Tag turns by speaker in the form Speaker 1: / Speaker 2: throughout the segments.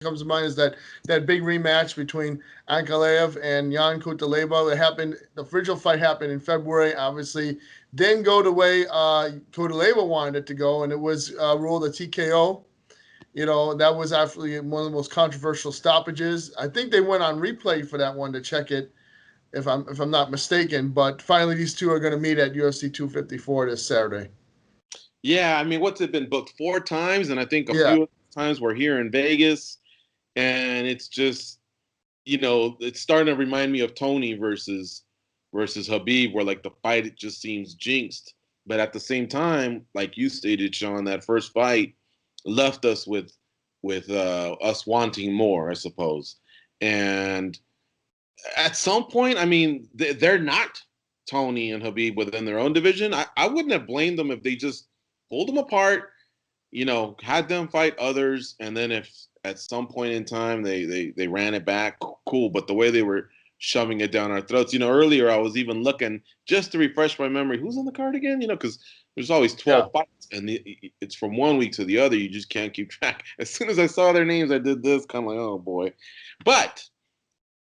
Speaker 1: comes to mind is that big rematch between Ankalaev and IonCutelaba. It happened. The original fight happened in February. Obviously, didn't go the way Cutelaba wanted it to go, and it was ruled a TKO. That was actually one of the most controversial stoppages. I think they went on replay for that one to check it, if I'm not mistaken. But finally, these two are going to meet at UFC 254 this Saturday.
Speaker 2: Yeah, I mean, what's it been booked 4 times, and I think a
Speaker 1: Yeah.
Speaker 2: few times we're here in Vegas, and it's just, it's starting to remind me of Tony versus Habib, where like the fight it just seems jinxed. But at the same time, like you stated, Sean, that first fight left us with us wanting more, I suppose. And at some point, I mean, they're not Tony and Habib within their own division. I wouldn't have blamed them if they just pulled them apart, had them fight others, and then if at some point in time they ran it back, cool. But the way they were shoving it down our throats, earlier I was even looking just to refresh my memory, who's on the card again? Because there's always 12 fights, and it's from one week to the other. You just can't keep track. As soon as I saw their names, I did this, kind of like, oh boy. But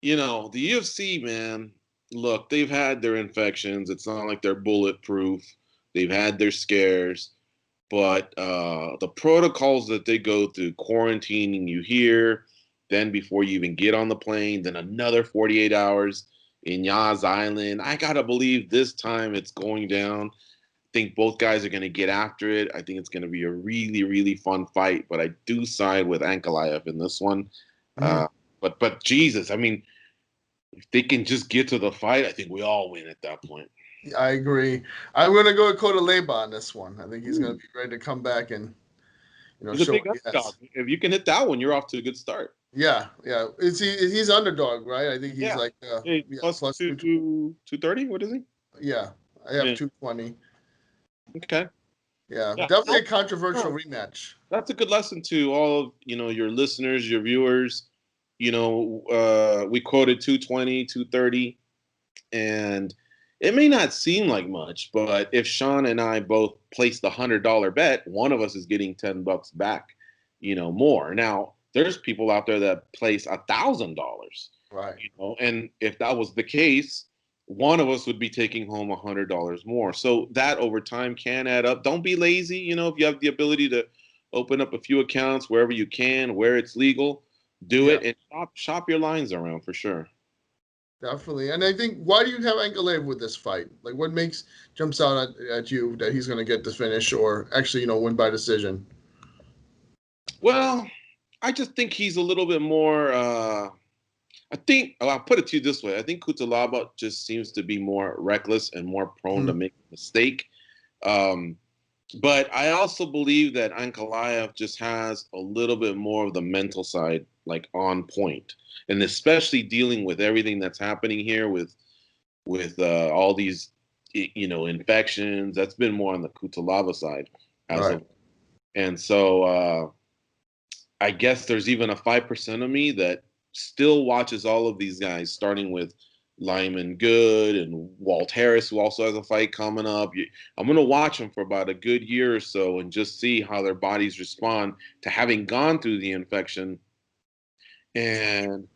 Speaker 2: the UFC, man, look, they've had their infections. It's not like they're bulletproof. They've had their scares. But the protocols that they go through, quarantining you here, then before you even get on the plane, then another 48 hours in Yas Island. I got to believe this time it's going down. I think both guys are going to get after it. I think it's going to be a really, really fun fight. But I do side with Ankalaev in this one. But Jesus, I mean, if they can just get to the fight, I think we all win at that point.
Speaker 1: I agree. I'm going to go with Cutelaba on this one. I think he's going to be ready to come back and
Speaker 2: he's a big underdog. If you can hit that one, you're off to a good start.
Speaker 1: Yeah. He's underdog, right? I think he's
Speaker 2: plus 230. What is he?
Speaker 1: Yeah, I have 220.
Speaker 2: Okay.
Speaker 1: Yeah, definitely a controversial rematch.
Speaker 2: That's a good lesson to all of your listeners, your viewers. We quoted 220, 230, and it may not seem like much, but if Sean and I both place the $100 bet, one of us is getting $10 back, more. Now, there's people out there that place $1,000,
Speaker 1: right?
Speaker 2: And if that was the case, one of us would be taking home $100 more. So that over time can add up. Don't be lazy. If you have the ability to open up a few accounts wherever you can, where it's legal, do it, and shop your lines around for sure.
Speaker 1: Definitely. And I think, why do you have Ankalaev with this fight? Like, what jumps out at you that he's going to get the finish or actually, win by decision?
Speaker 2: Well, I just think he's a little bit more, I'll put it to you this way. I think Cutelaba just seems to be more reckless and more prone to make a mistake. But I also believe that Ankalaev just has a little bit more of the mental side, like on point, and especially dealing with everything that's happening here with all these, infections. That's been more on the Cutelaba side and so I guess there's even a 5% of me that still watches all of these guys, starting with Lyman Good and Walt Harris, who also has a fight coming up. I'm going to watch them for about a good year or so and just see how their bodies respond to having gone through the infection and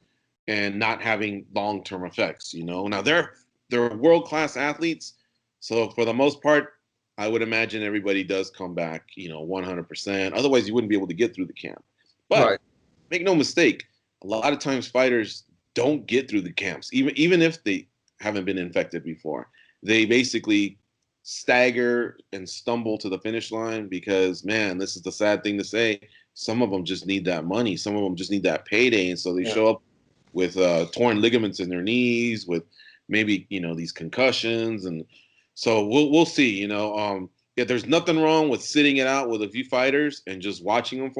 Speaker 2: not having long-term effects. Now they're world-class athletes, so for the most part, I would imagine everybody does come back, 100%. Otherwise, you wouldn't be able to get through the camp. But make no mistake, a lot of times fighters don't get through the camps, even if they haven't been infected before. They basically stagger and stumble to the finish line because, man, this is the sad thing to say. Some of them just need that money. Some of them just need that payday. And so they show up with torn ligaments in their knees, with maybe, these concussions. And so we'll see, there's nothing wrong with sitting it out with a few fighters and just watching them for